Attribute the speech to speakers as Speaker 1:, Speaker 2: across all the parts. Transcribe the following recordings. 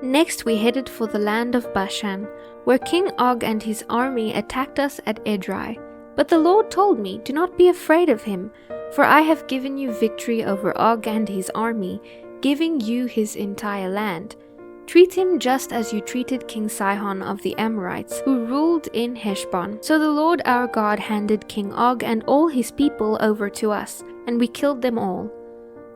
Speaker 1: Next we headed for the land of Bashan, where King Og and his army attacked us at Edrei. But the Lord told me, "Do not be afraid of him, for I have given you victory over Og and his army, giving you his entire land. Treat him just as you treated King Sihon of the Amorites, who ruled in Heshbon." So the Lord our God handed King Og and all his people over to us, and we killed them all.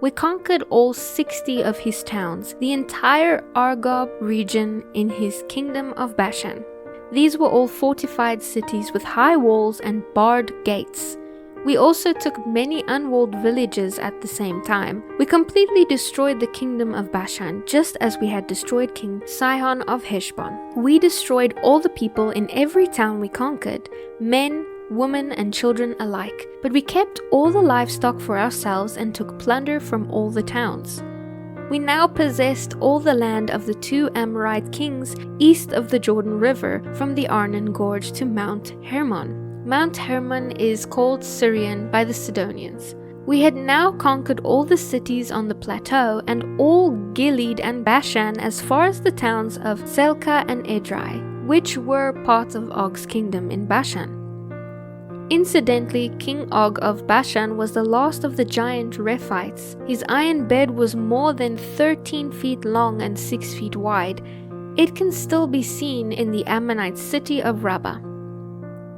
Speaker 1: We conquered all 60 of his towns, the entire Argob region in his kingdom of Bashan. These were all fortified cities with high walls and barred gates. We also took many unwalled villages at the same time. We completely destroyed the kingdom of Bashan, just as we had destroyed King Sihon of Heshbon. We destroyed all the people in every town we conquered, men, women, and children alike. But we kept all the livestock for ourselves and took plunder from all the towns. We now possessed all the land of the 2 Amorite kings east of the Jordan River, from the Arnon Gorge to Mount Hermon. Mount Hermon is called Syrian by the Sidonians. We had now conquered all the cities on the plateau and all Gilead and Bashan as far as the towns of Selka and Edrei, which were parts of Og's kingdom in Bashan. Incidentally, King Og of Bashan was the last of the giant Rephites. His iron bed was more than 13 feet long and 6 feet wide. It can still be seen in the Ammonite city of Rabbah.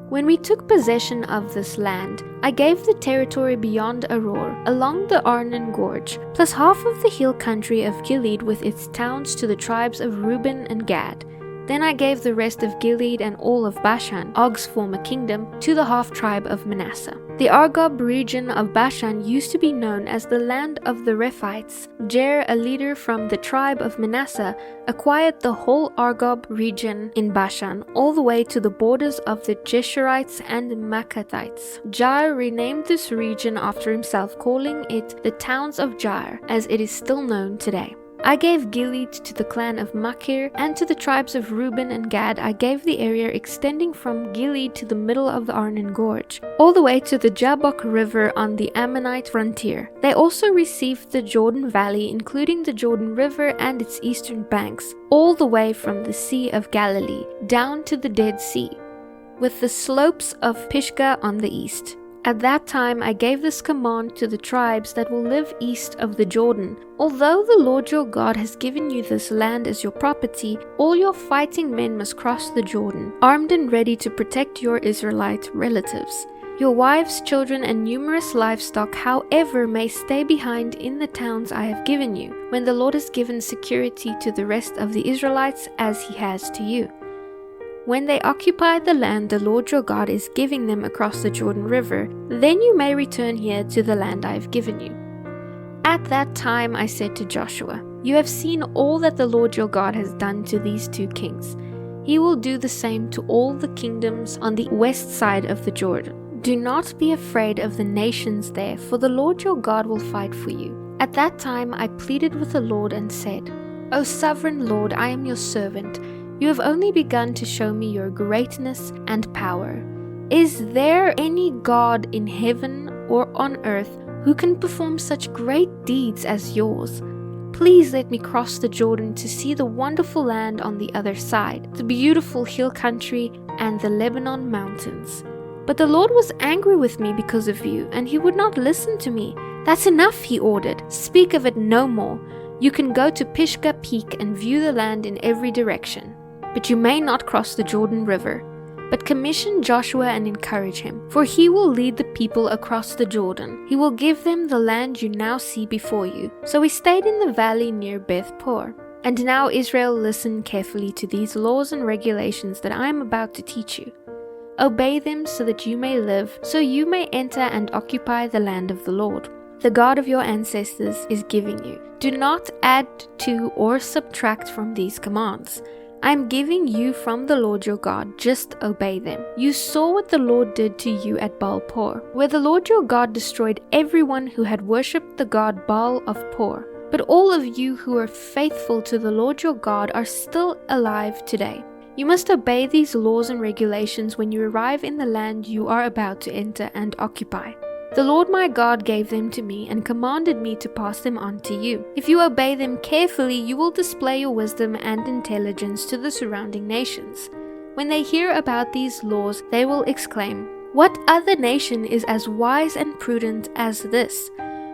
Speaker 1: When we took possession of this land, I gave the territory beyond Aroer, along the Arnon Gorge, plus half of the hill country of Gilead with its towns to the tribes of Reuben and Gad. Then I gave the rest of Gilead and all of Bashan, Og's former kingdom, to the half-tribe of Manasseh. The Argob region of Bashan used to be known as the land of the Rephites. Jair, a leader from the tribe of Manasseh, acquired the whole Argob region in Bashan, all the way to the borders of the Geshurites and Maccathites. Jair renamed this region after himself, calling it the towns of Jair, as it is still known today. I gave Gilead to the clan of Machir, and to the tribes of Reuben and Gad I gave the area extending from Gilead to the middle of the Arnon Gorge, all the way to the Jabbok River on the Ammonite frontier. They also received the Jordan Valley, including the Jordan River and its eastern banks, all the way from the Sea of Galilee down to the Dead Sea, with the slopes of Pisgah on the east. At that time I gave this command to the tribes that will live east of the Jordan. Although the Lord your God has given you this land as your property, all your fighting men must cross the Jordan, armed and ready to protect your Israelite relatives. Your wives, children, and numerous livestock, however, may stay behind in the towns I have given you, when the Lord has given security to the rest of the Israelites as he has to you. When they occupy the land the Lord your God is giving them across the Jordan River, then you may return here to the land I have given you. At that time I said to Joshua, "You have seen all that the Lord your God has done to these 2 kings. He will do the same to all the kingdoms on the west side of the Jordan. Do not be afraid of the nations there, for the Lord your God will fight for you." At that time I pleaded with the Lord and said, "O sovereign Lord, I am your servant. You have only begun to show me your greatness and power. Is there any God in heaven or on earth who can perform such great deeds as yours? Please let me cross the Jordan to see the wonderful land on the other side, the beautiful hill country and the Lebanon mountains." But the Lord was angry with me because of you, and he would not listen to me. "That's enough," he ordered. "Speak of it no more. You can go to Pisgah Peak and view the land in every direction, but you may not cross the Jordan River. But commission Joshua and encourage him, for he will lead the people across the Jordan. He will give them the land you now see before you." So we stayed in the valley near Beth Peor. And now Israel, listen carefully to these laws and regulations that I am about to teach you. Obey them so that you may live, so you may enter and occupy the land of the Lord, the God of your ancestors, is giving you. Do not add to or subtract from these commands I am giving you from the Lord your God. Just obey them. You saw what the Lord did to you at Baal Peor, where the Lord your God destroyed everyone who had worshipped the god Baal of Peor. But all of you who are faithful to the Lord your God are still alive today. You must obey these laws and regulations when you arrive in the land you are about to enter and occupy. The Lord my God gave them to me and commanded me to pass them on to you. If you obey them carefully, you will display your wisdom and intelligence to the surrounding nations. When they hear about these laws, they will exclaim, 'What other nation is as wise and prudent as this?'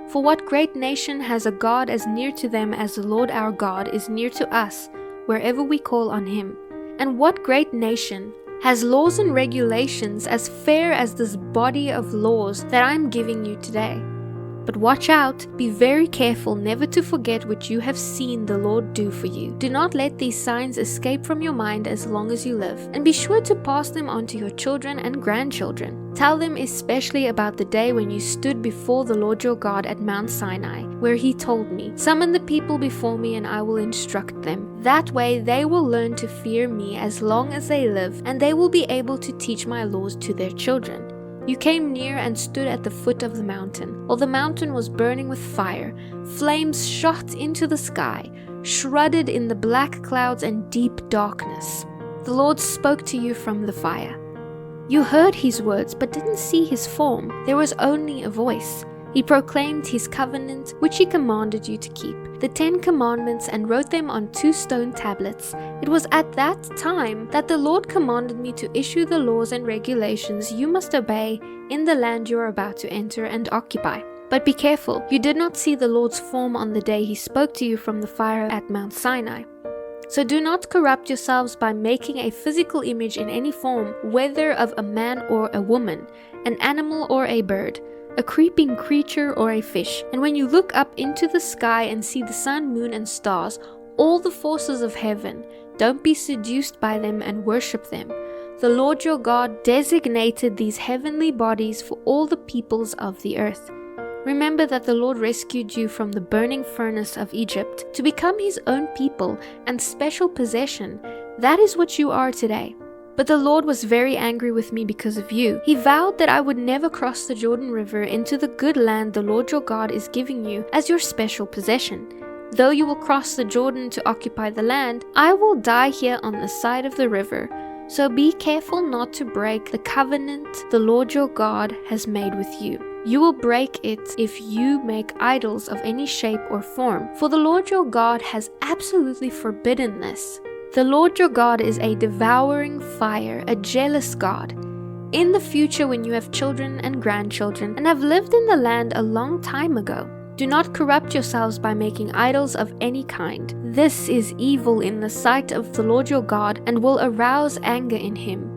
Speaker 1: For what great nation has a God as near to them as the Lord our God is near to us, wherever we call on him? And what great nation has laws and regulations as fair as this body of laws that I'm giving you today? But watch out, be very careful never to forget what you have seen the Lord do for you. Do not let these signs escape from your mind as long as you live, and be sure to pass them on to your children and grandchildren. Tell them especially about the day when you stood before the Lord your God at Mount Sinai, where he told me, 'Summon the people before me and I will instruct them.' That way they will learn to fear me as long as they live, and they will be able to teach my laws to their children. You came near and stood at the foot of the mountain, while the mountain was burning with fire. Flames shot into the sky, shrouded in the black clouds and deep darkness. The Lord spoke to you from the fire. You heard his words, but didn't see his form. There was only a voice. He proclaimed his covenant, which he commanded you to keep, the 10 Commandments, and wrote them on 2 stone tablets. It was at that time that the Lord commanded me to issue the laws and regulations you must obey in the land you are about to enter and occupy. But be careful, you did not see the Lord's form on the day he spoke to you from the fire at Mount Sinai. So do not corrupt yourselves by making a physical image in any form, whether of a man or a woman, an animal or a bird, a creeping creature or a fish. And when you look up into the sky and see the sun, moon, and stars, all the forces of heaven, don't be seduced by them and worship them. The Lord your God designated these heavenly bodies for all the peoples of the earth. Remember that the Lord rescued you from the burning furnace of Egypt to become his own people and special possession. That is what you are today. But the Lord was very angry with me because of you. He vowed that I would never cross the Jordan River into the good land the Lord your God is giving you as your special possession. Though you will cross the Jordan to occupy the land, I will die here on the side of the river. So be careful not to break the covenant the Lord your God has made with you. You will break it if you make idols of any shape or form, for the Lord your God has absolutely forbidden this. The Lord your God is a devouring fire, a jealous God. In the future, when you have children and grandchildren and have lived in the land a long time ago, do not corrupt yourselves by making idols of any kind. This is evil in the sight of the Lord your God and will arouse anger in him.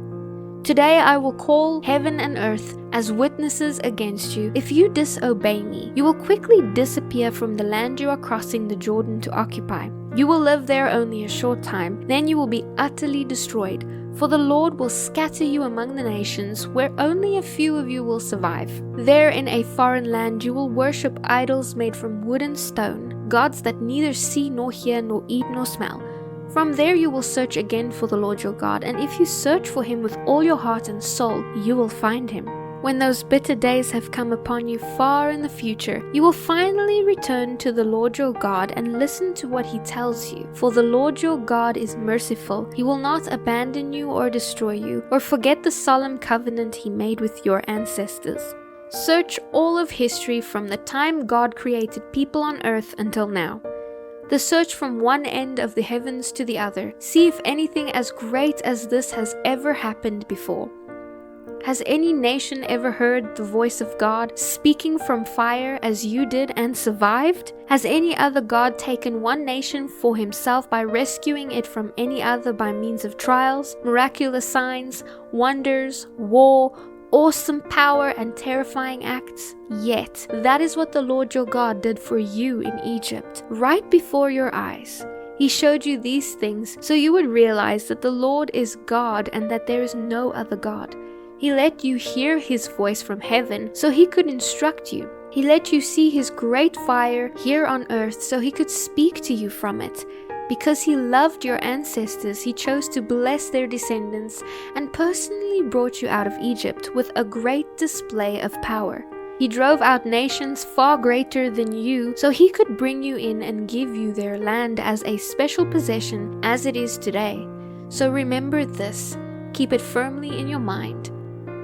Speaker 1: Today I will call heaven and earth as witnesses against you. If you disobey me, you will quickly disappear from the land you are crossing the Jordan to occupy. You will live there only a short time, then you will be utterly destroyed, for the Lord will scatter you among the nations, where only a few of you will survive. There in a foreign land you will worship idols made from wood and stone, gods that neither see nor hear nor eat nor smell. From there you will search again for the Lord your God, and if you search for him with all your heart and soul, you will find him. When those bitter days have come upon you far in the future, you will finally return to the Lord your God and listen to what he tells you. For the Lord your God is merciful. He will not abandon you or destroy you, or forget the solemn covenant he made with your ancestors. Search all of history from the time God created people on earth until now. The search from one end of the heavens to the other. See if anything as great as this has ever happened before. Has any nation ever heard the voice of God speaking from fire as you did and survived? Has any other God taken one nation for himself by rescuing it from any other by means of trials, miraculous signs, wonders, war, awesome power, and terrifying acts? Yet, that is what the Lord your God did for you in Egypt, right before your eyes. He showed you these things so you would realize that the Lord is God and that there is no other God. He let you hear his voice from heaven so he could instruct you. He let you see his great fire here on earth so he could speak to you from it. Because he loved your ancestors, he chose to bless their descendants and personally brought you out of Egypt with a great display of power. He drove out nations far greater than you so he could bring you in and give you their land as a special possession as it is today. So remember this, keep it firmly in your mind.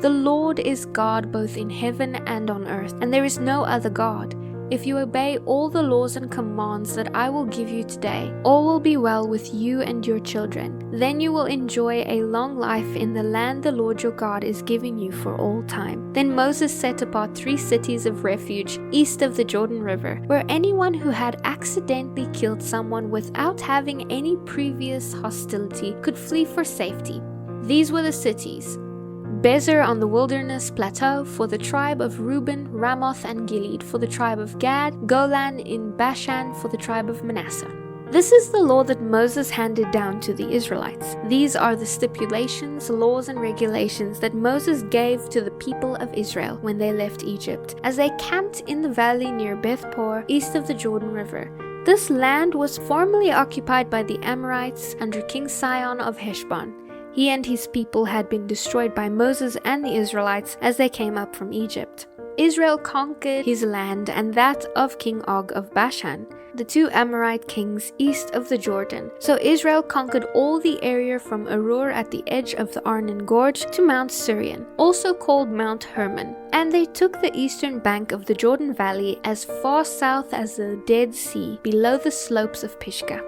Speaker 1: "The Lord is God both in heaven and on earth, and there is no other God. If you obey all the laws and commands that I will give you today, all will be well with you and your children. Then you will enjoy a long life in the land the Lord your God is giving you for all time." Then Moses set apart 3 cities of refuge east of the Jordan River, where anyone who had accidentally killed someone without having any previous hostility could flee for safety. These were the cities: Bezer on the wilderness plateau for the tribe of Reuben, Ramoth and Gilead for the tribe of Gad, Golan in Bashan for the tribe of Manasseh. This is the law that Moses handed down to the Israelites. These are the stipulations, laws and regulations that Moses gave to the people of Israel when they left Egypt, as they camped in the valley near Beth-Peor, east of the Jordan River. This land was formerly occupied by the Amorites under King Sihon of Heshbon. He and his people had been destroyed by Moses and the Israelites as they came up from Egypt. Israel conquered his land and that of King Og of Bashan, the 2 Amorite kings east of the Jordan. So Israel conquered all the area from Arur at the edge of the Arnon Gorge to Mount Sirion, also called Mount Hermon. And they took the eastern bank of the Jordan Valley as far south as the Dead Sea, below the slopes of Pisgah.